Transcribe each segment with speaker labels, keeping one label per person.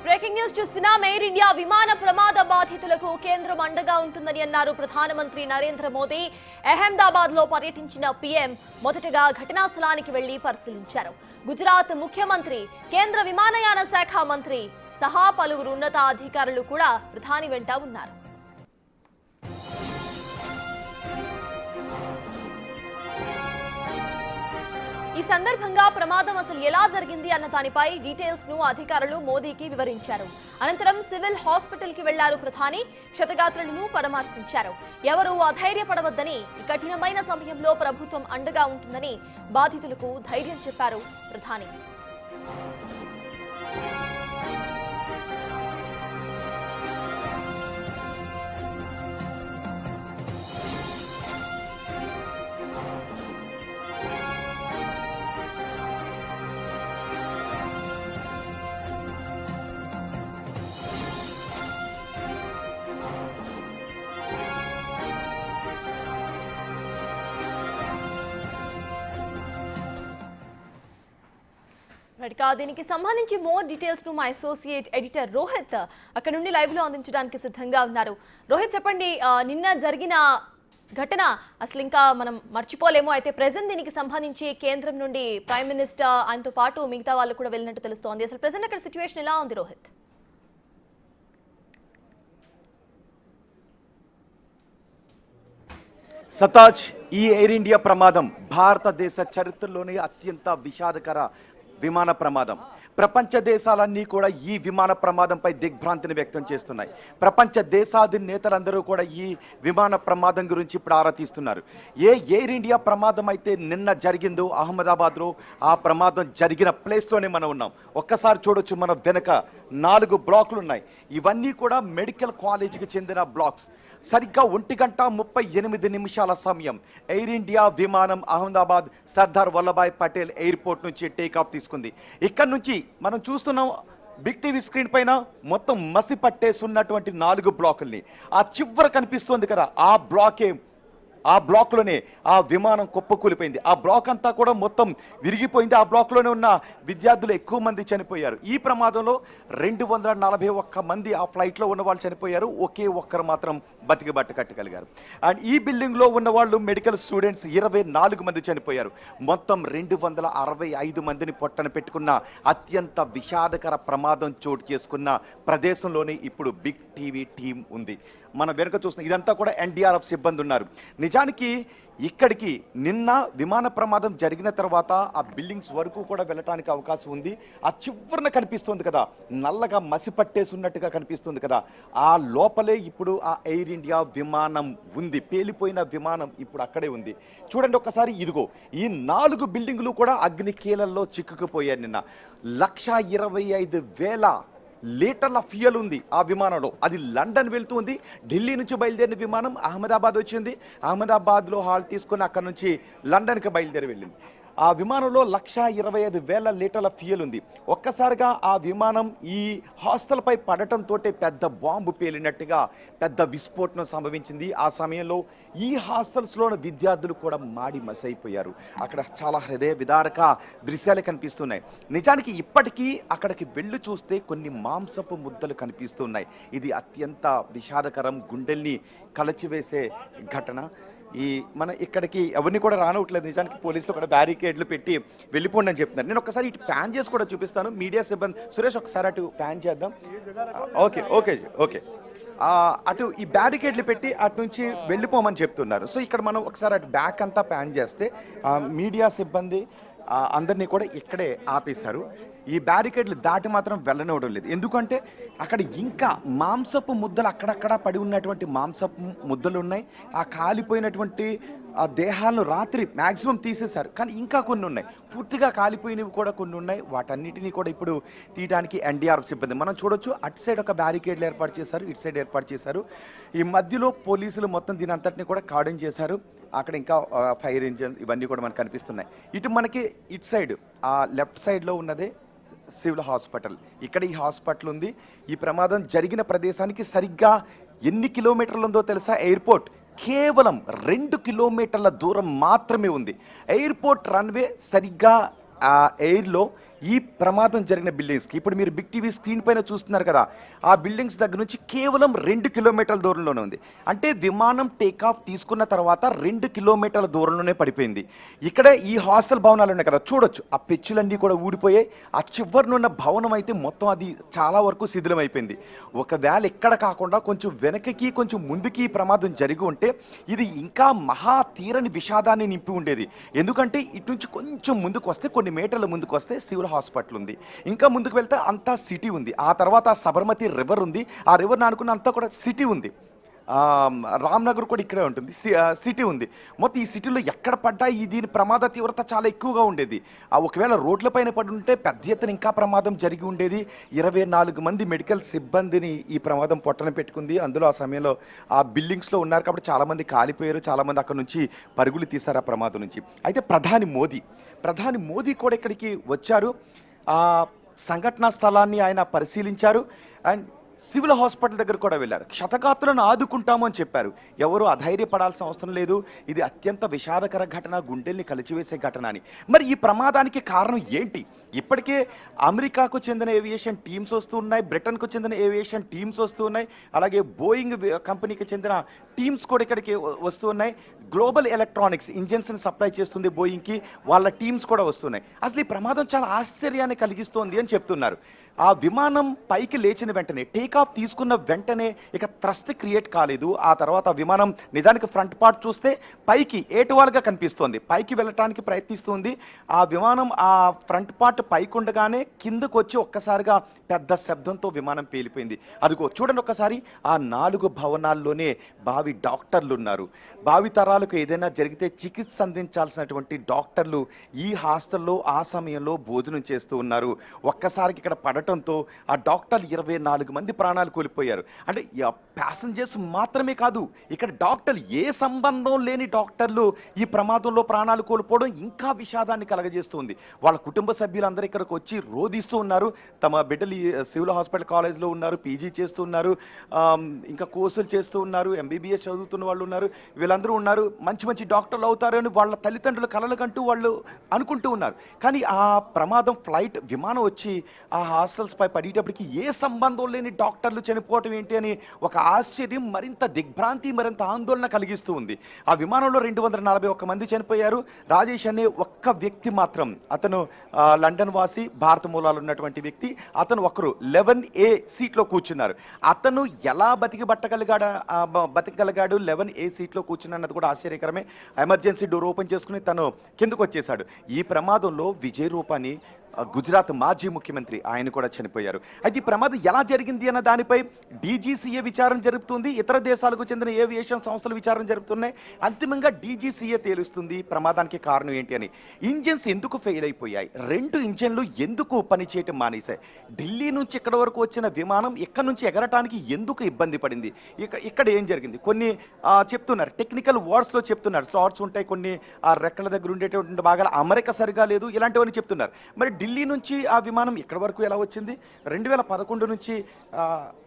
Speaker 1: Breaking news చూస్తున్నాం. Air India విమాన ప్రమాద బాధితులకు కేంద్రం అండగా ఉంటుందని అన్నారు ప్రధానమంత్రి నరేంద్ర మోదీ. అహ్మదాబాద్ లో పర్యటించిన పీఎం మొదటగా ఘటనా స్థలానికి వెళ్లి పరిశీలించారు. గుజరాత్ ముఖ్యమంత్రి, కేంద్ర విమానయాన శాఖ మంత్రి సహా పలువురు ఉన్నతాధికారులు కూడా ప్రధాని వెంట ఉన్నారు. ఈ సందర్భంగా ప్రమాదం అసలు ఎలా జరిగింది అన్న దానిపై డీటెయిల్స్ ను అధికారులు మోదీకి వివరించారు. అనంతరం సివిల్ హాస్పిటల్ కి వెళ్లారు ప్రధాని. క్షతగాత్రులను పరామర్శించారు. ఎవరూ అధైర్యపడవద్దని, ఈ కఠినమైన సమయంలో ప్రభుత్వం అండగా ఉంటుందని బాధితులకు ధైర్యం చెప్పారు ప్రధాని. దీనికి సంబంధించి మోర్ డీటెయిల్స్ ను మా అసోసియేట్ ఎడిటర్ రోహిత్ అక్కడ నుండి లైవ్ లో అందించడానికి సిద్ధంగా ఉన్నారు. రోహిత్, చెప్పండి, నిన్న జరిగిన ఘటన అసలు ఇంకా మనం మర్చిపోలేము. అయితే ప్రెజెంట్ దీనికి సంబంధించి కేంద్రం నుండి ప్రైమ్ మినిస్టర్ ఆయనతో పాటు మిగతా వాళ్ళు కూడా వెళ్ళినట్టు తెలుస్తోంది. అసలు ప్రెజెంట్ అక్కడ సిచ్యువేషన్ ఎలా ఉంది రోహిత్?
Speaker 2: సతాజ్, ఈ ఎయిర్ ఇండియా ప్రమాదం భారతదేశ చరిత్రలోనే అత్యంత విషాదకర విమాన ప్రమాదం. ప్రపంచ దేశాలన్నీ కూడా ఈ విమాన ప్రమాదంపై దిగ్భ్రాంతిని వ్యక్తం చేస్తున్నాయి. ప్రపంచ దేశాధినేతలందరూ కూడా ఈ విమాన ప్రమాదం గురించి ఇప్పుడు ఆరా తీస్తున్నారు. ఎయిర్ ఇండియా ప్రమాదం అయితే నిన్న జరిగిందో అహ్మదాబాద్లో, ఆ ప్రమాదం జరిగిన ప్లేస్లోనే మనం ఉన్నాం. ఒక్కసారి చూడొచ్చు, మన వెనక 4 బ్లాక్లు ఉన్నాయి. ఇవన్నీ కూడా మెడికల్ కాలేజీకి చెందిన బ్లాక్స్. సరిగ్గా 1:38 సమయం ఎయిర్ ఇండియా విమానం అహ్మదాబాద్ సర్దార్ వల్లభాయ్ పటేల్ ఎయిర్పోర్ట్ నుంచి టేకాఫ్ తీసుకుంది. ఇక్కడ నుంచి మనం చూస్తున్నాం బిగ్ టీవీ స్క్రీన్ పైన మొత్తం మసి పట్టేస్తున్నటువంటి 4 బ్లాకుల్ని. ఆ చివర కనిపిస్తుంది కదా, ఆ బ్లాక్లోనే ఆ విమానం కుప్పకూలిపోయింది. ఆ బ్లాక్ అంతా కూడా మొత్తం విరిగిపోయింది. ఆ బ్లాక్లోనే ఉన్న విద్యార్థులు ఎక్కువ మంది చనిపోయారు. ఈ ప్రమాదంలో 241 మంది ఆ ఫ్లైట్లో ఉన్న వాళ్ళు చనిపోయారు. ఒకే ఒక్కరు మాత్రం బతికి బట్ట కట్టగలిగారు. అండ్ ఈ బిల్డింగ్లో ఉన్న వాళ్ళు మెడికల్ స్టూడెంట్స్ 24 మంది చనిపోయారు. మొత్తం 265 మందిని పొట్టన పెట్టుకున్న అత్యంత విషాదకర ప్రమాదం చోటు చేసుకున్న ప్రదేశంలోనే ఇప్పుడు బిగ్ టీవీ టీం ఉంది. మన వెనుక చూస్తున్న ఇదంతా కూడా ఎన్డీఆర్ఎఫ్ సిబ్బంది ఉన్నారు. నిజానికి ఇక్కడికి నిన్న విమాన ప్రమాదం జరిగిన తర్వాత ఆ బిల్డింగ్స్ వరకు కూడా వెళ్ళటానికి అవకాశం ఉంది. ఆ చివరన కనిపిస్తుంది కదా, నల్లగా మసి పట్టేసి ఉన్నట్టుగా కనిపిస్తుంది కదా, ఆ లోపలే ఇప్పుడు ఆ ఎయిర్ ఇండియా విమానం ఉంది. పేలిపోయిన విమానం ఇప్పుడు అక్కడే ఉంది. చూడండి ఒక్కసారి, ఇదిగో ఈ 4 బిల్డింగులు కూడా అగ్ని కీలల్లో చిక్కుకుపోయాయి. నిన్న 1,25,000 లీటర్ల ఫ్యూయల్ ఉంది ఆ విమానంలో. అది లండన్ వెళ్తూ ఉంది. ఢిల్లీ నుంచి బయలుదేరిన విమానం అహ్మదాబాద్ వచ్చింది. అహ్మదాబాద్లో హాల్ తీసుకుని అక్కడ నుంచి లండన్కి బయలుదేరి వెళ్ళింది. ఆ విమానంలో 1,25,000 లీటర్ల ఫ్యూయల్ ఉంది. ఒక్కసారిగా ఆ విమానం ఈ హాస్టల్పై పడటంతో పెద్ద బాంబు పేలినట్టుగా పెద్ద విస్ఫోటనం సంభవించింది. ఆ సమయంలో ఈ హాస్టల్స్లోని విద్యార్థులు కూడా మాడి మసైపోయారు. అక్కడ చాలా హృదయ విదారక దృశ్యాలు కనిపిస్తున్నాయి. నిజానికి ఇప్పటికీ అక్కడికి వెళ్ళి చూస్తే కొన్ని మాంసపు ముద్దలు కనిపిస్తున్నాయి. ఇది అత్యంత విషాదకరం, గుండెల్ని కలచివేసే ఘటన. మన ఇక్కడికి ఎవరిని కూడా రానవట్లేదు. నిజానికి పోలీసులు కూడా బ్యారికేడ్లు పెట్టి వెళ్ళిపోండి అని చెప్తున్నారు. నేను ఒకసారి ఇటు ప్యాన్ చేసి కూడా చూపిస్తాను. మీడియా సిబ్బంది సురేష్ ఒకసారి అటు ప్యాన్ చేద్దాం. ఓకే అటు ఈ బ్యారికేడ్లు పెట్టి అటు నుంచి వెళ్ళిపోమని చెప్తున్నారు. సో ఇక్కడ మనం ఒకసారి అటు బ్యాక్ అంతా ప్యాన్ చేస్తే మీడియా సిబ్బంది అందరినీ కూడా ఇక్కడే ఆపేశారు. ఈ బ్యారికేడ్లు దాటి మాత్రం వెళ్ళనివ్వడం లేదు. ఎందుకంటే అక్కడ ఇంకా మాంసపు ముద్దలు అక్కడక్కడ పడి ఉన్నటువంటి మాంసపు ముద్దలు ఉన్నాయి. ఆ కాలిపోయినటువంటి ఆ దేహాలను రాత్రి మ్యాక్సిమం తీసేశారు, కానీ ఇంకా కొన్ని ఉన్నాయి. పూర్తిగా కాలిపోయినవి కూడా కొన్ని ఉన్నాయి. వాటన్నిటినీ కూడా ఇప్పుడు తీయడానికి ఎన్డీఆర్ఎఫ్ సిబ్బంది మనం చూడొచ్చు. అటు సైడ్ ఒక బ్యారికేడ్లు ఏర్పాటు చేశారు, ఇటు సైడ్ ఏర్పాటు చేశారు. ఈ మధ్యలో పోలీసులు మొత్తం దీని అంతటిని కూడా కార్డన్ చేశారు. అక్కడ ఇంకా ఫైర్ ఇంజిన్ ఇవన్నీ కూడా మనకు కనిపిస్తున్నాయి. ఇటు మనకి ఇటు సైడ్ ఆ లెఫ్ట్ సైడ్లో ఉన్నదే సివిల్ హాస్పిటల్. ఇక్కడ ఈ హాస్పిటల్ ఉంది. ఈ ప్రమాదం జరిగిన ప్రదేశానికి సరిగ్గా ఎన్ని కిలోమీటర్లు ఉందో తెలుసా? ఎయిర్పోర్ట్ కేవలం 2 కిలోమీటర్ల దూరం మాత్రమే ఉంది. ఎయిర్పోర్ట్ రన్వే సరిగ్గా ఎయిర్లో ఈ ప్రమాదం జరిగిన బిల్డింగ్స్కి ఇప్పుడు మీరు బిగ్ టీవీ స్క్రీన్ పైన చూస్తున్నారు కదా, ఆ బిల్డింగ్స్ దగ్గర నుంచి కేవలం 2 కిలోమీటర్ల దూరంలోనే ఉంది. అంటే విమానం టేకాఫ్ తీసుకున్న తర్వాత 2 కిలోమీటర్ల దూరంలోనే పడిపోయింది. ఇక్కడ ఈ హాస్టల్ భవనాలు ఉన్నాయి కదా, చూడొచ్చు ఆ పెచ్చులన్నీ కూడా ఊడిపోయాయి. ఆ చివరినున్న భవనం అయితే మొత్తం అది చాలా వరకు శిథిలం అయిపోయింది. ఒకవేళ ఇక్కడ కాకుండా కొంచెం వెనకకి కొంచెం ముందుకి ఈ ప్రమాదం జరిగి ఉంటే ఇది ఇంకా మహా తీరని విషాదాన్ని నింపి ఉండేది. ఎందుకంటే ఇటు నుంచి కొంచెం ముందుకు వస్తే, కొన్ని మీటర్ల ముందుకు వస్తే సివిల్ హాస్పిటల్ ఉంది, ఇంకా ముందుకు వెళ్తే అంతా సిటీ ఉంది, ఆ తర్వాత సబర్మతి రివర్ ఉంది, ఆ రివర్ అనుకున్న అంతా కూడా సిటీ ఉంది, రామ్నగర్ కూడా ఇక్కడే ఉంటుంది, సిటీ ఉంది. మొత్తం ఈ సిటీలో ఎక్కడ పడ్డా దీని ప్రమాద తీవ్రత చాలా ఎక్కువగా ఉండేది. ఒకవేళ రోడ్లపైన పడి ఉంటే పెద్ద ఎత్తున ఇంకా ప్రమాదం జరిగి ఉండేది. 24 మంది మెడికల్ సిబ్బందిని ఈ ప్రమాదం పొట్టన పెట్టుకుంది. అందులో ఆ సమయంలో ఆ బిల్డింగ్స్లో ఉన్నారు కాబట్టి చాలామంది కాలిపోయారు, చాలామంది అక్కడ నుంచి పరుగులు తీశారు ఆ ప్రమాదం నుంచి. అయితే ప్రధాని మోదీ కూడా ఇక్కడికి వచ్చారు. సంఘటనా స్థలాన్ని ఆయన పరిశీలించారు అండ్ సివిల్ హాస్పిటల్ దగ్గర కూడా వెళ్ళారు. క్షతగాత్రులను ఆదుకుంటాము అని చెప్పారు. ఎవరు అధైర్యపడాల్సిన అవసరం లేదు, ఇది అత్యంత విషాదకర ఘటన, గుండెల్ని కలిచివేసే ఘటన అని. మరి ఈ ప్రమాదానికి కారణం ఏంటి? ఇప్పటికే అమెరికాకు చెందిన ఏవియేషన్ టీమ్స్ వస్తూ ఉన్నాయి, బ్రిటన్కు చెందిన ఏవియేషన్ టీమ్స్ వస్తూ ఉన్నాయి, అలాగే బోయింగ్ కంపెనీకి చెందిన టీమ్స్ కూడా ఇక్కడికి వస్తూ ఉన్నాయి. గ్లోబల్ ఎలక్ట్రానిక్స్ ఇంజన్స్ని సప్లై చేస్తుంది బోయింగ్కి, వాళ్ళ టీమ్స్ కూడా వస్తున్నాయి. అసలు ఈ ప్రమాదం చాలా ఆశ్చర్యాన్ని కలిగిస్తోంది అని చెప్తున్నారు. ఆ విమానం పైకి లేచిన వెంటనే, టేకాఫ్ తీసుకున్న వెంటనే ఇక థ్రస్ట్ క్రియేట్ కాలేదు. ఆ తర్వాత విమానం నిజానికి ఫ్రంట్ పార్ట్ చూస్తే పైకి ఏటువాలుగా కనిపిస్తోంది, పైకి వెళ్ళటానికి ప్రయత్నిస్తుంది. ఆ విమానం ఆ ఫ్రంట్ పార్ట్ పైకి ఉండగానే కిందకు వచ్చి ఒక్కసారిగా పెద్ద శబ్దంతో విమానం పేలిపోయింది. అదిగో చూడండి ఒక్కసారి, ఆ 4 భవనాల్లోనే భావి డాక్టర్లు ఉన్నారు. భావి తరాలకు ఏదైనా జరిగితే చికిత్స అందించాల్సినటువంటి డాక్టర్లు ఈ హాస్టల్లో ఆ సమయంలో భోజనం చేస్తూ ఉన్నారు. ఒక్కసారికి ఇక్కడ పడటంతో ఆ డాక్టర్లు 24 మంది ప్రాణాలు కోల్పోయారు. అంటే ప్యాసింజర్స్ మాత్రమే కాదు, ఇక్కడ డాక్టర్లు, ఏ సంబంధం లేని డాక్టర్లు ఈ ప్రమాదంలో ప్రాణాలు కోల్పోవడం ఇంకా విషాదాన్ని కలగజేస్తుంది. వాళ్ళ కుటుంబ సభ్యులందరూ ఇక్కడికి వచ్చి రోధిస్తూ ఉన్నారు. తమ బిడ్డలు సివిల్ హాస్పిటల్ కాలేజ్లో ఉన్నారు, పీజీ చేస్తూ ఉన్నారు, ఇంకా కోర్సులు చేస్తూ ఉన్నారు, ఎంబీబీఎస్ చదువుతున్న వాళ్ళు ఉన్నారు, వీళ్ళందరూ ఉన్నారు. మంచి మంచి డాక్టర్లు అవుతారని వాళ్ళ తల్లిదండ్రుల కలలకంటూ వాళ్ళు అనుకుంటూ ఉన్నారు. కానీ ఆ ప్రమాదం, ఫ్లైట్ విమానం వచ్చి ఆ హాస్టల్స్ పై పడేటప్పటికి ఏ సంబంధం లేని డాక్టర్లు చనిపోవటం ఏంటి అని ఒక ఆశ్చర్యం, మరింత దిగ్భ్రాంతి, మరింత ఆందోళన కలిగిస్తూ ఉంది. ఆ విమానంలో 241 మంది చనిపోయారు. రాజేష్ అనే ఒక్క వ్యక్తి మాత్రం, అతను లండన్ వాసి, భారత మూలాలు ఉన్నటువంటి వ్యక్తి, అతను ఒకరు 11A సీట్లో కూర్చున్నారు. అతను ఎలా బతికగలిగాడు 11A సీట్లో కూర్చున్నది కూడా ఆశ్చర్యకరమే. ఎమర్జెన్సీ డోర్ ఓపెన్ చేసుకుని తను కిందకు వచ్చేశాడు. ఈ ప్రమాదంలో విజయ్ రూపాని, గుజరాత్ మాజీ ముఖ్యమంత్రి, ఆయన కూడా చనిపోయారు. అయితే ఈ ప్రమాదం ఎలా జరిగింది అన్న దానిపై డీజీసీఏ విచారణ జరుపుతుంది, ఇతర దేశాలకు చెందిన ఏవియేషన్ సంస్థలు విచారణ జరుపుతున్నాయి. అంతిమంగా డీజీసీఏ తేలుస్తుంది ప్రమాదానికి కారణం ఏంటి అని. ఇంజిన్స్ ఎందుకు ఫెయిల్ అయిపోయాయి, 2 ఇంజన్లు ఎందుకు పనిచేయటం మానేశాయి, ఢిల్లీ నుంచి ఇక్కడ వరకు వచ్చిన విమానం ఇక్కడ నుంచి ఎగరటానికి ఎందుకు ఇబ్బంది పడింది, ఇక్కడ ఏం జరిగింది, కొన్ని చెప్తున్నారు, టెక్నికల్ వర్డ్స్లో చెప్తున్నారు. స్లాట్స్ ఉంటాయి, కొన్ని ఆ రెక్కల దగ్గర ఉండేటువంటి భాగాలు అమరిక సరిగా లేదు, ఇలాంటివన్నీ చెప్తున్నారు. మరి ఢిల్లీ నుంచి ఆ విమానం ఇక్కడ వరకు ఎలా వచ్చింది, 2011 నుంచి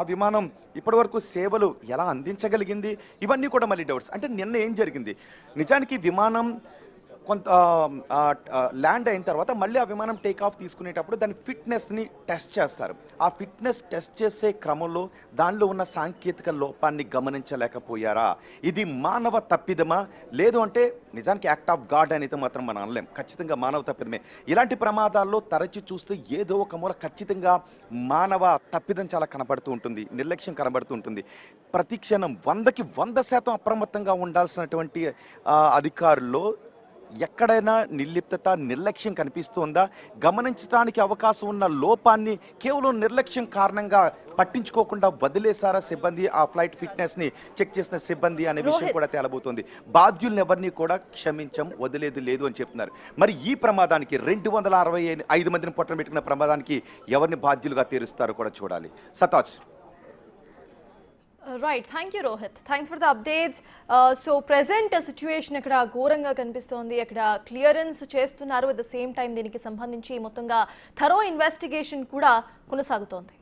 Speaker 2: ఆ విమానం ఇప్పటి వరకు సేవలు ఎలా అందించగలిగింది, ఇవన్నీ కూడా మళ్ళీ డౌట్స్. అంటే నిన్న ఏం జరిగింది, నిజానికి విమానం కొంత ల్యాండ్ అయిన తర్వాత మళ్ళీ ఆ విమానం టేక్ ఆఫ్ తీసుకునేటప్పుడు దాని ఫిట్నెస్ని టెస్ట్ చేస్తారు. ఆ ఫిట్నెస్ టెస్ట్ చేసే క్రమంలో దానిలో ఉన్న సాంకేతిక లోపాన్ని గమనించలేకపోయారా, ఇది మానవ తప్పిదమా, లేదు అంటే నిజానికి యాక్ట్ ఆఫ్ గాడ్ అనేది మాత్రం మనం అనలేం, ఖచ్చితంగా మానవ తప్పిదమే. ఇలాంటి ప్రమాదాల్లో తరచి చూస్తే ఏదో ఒక మూల ఖచ్చితంగా మానవ తప్పిదం చాలా కనబడుతూ ఉంటుంది, నిర్లక్ష్యం కనబడుతూ ఉంటుంది. ప్రతి క్షణం 100కి 100% అప్రమత్తంగా ఉండాల్సినటువంటి అధికారుల్లో ఎక్కడైనా నిర్లిప్తత, నిర్లక్ష్యం కనిపిస్తుందా, గమనించడానికి అవకాశం ఉన్న లోపాన్ని కేవలం నిర్లక్ష్యం కారణంగా పట్టించుకోకుండా వదిలేసారా సిబ్బంది, ఆ ఫ్లైట్ ఫిట్నెస్ని చెక్ చేసిన సిబ్బంది అనే విషయం కూడా తేలబోతుంది. బాధ్యుల్ని ఎవరిని కూడా క్షమించం, వదిలేదు లేదు అని చెప్తున్నారు. మరి ఈ ప్రమాదానికి 265 మందిని పొట్టన పెట్టుకున్న ప్రమాదానికి ఎవరిని బాధ్యులుగా తీరుస్తారో కూడా చూడాలి. సతాజ్.
Speaker 1: Right, thank you Rohit, thanks for the updates. So present situation అక్కడ ఘోరంగా కనిపిస్తోంది, అక్కడ క్లియరెన్స్ చేస్తున్నారు, అట్ ద సేమ్ టైం దీనికి సంబంధించి మొత్తంగా థరో ఇన్వెస్టిగేషన్ కూడా కొనసాగుతోంది.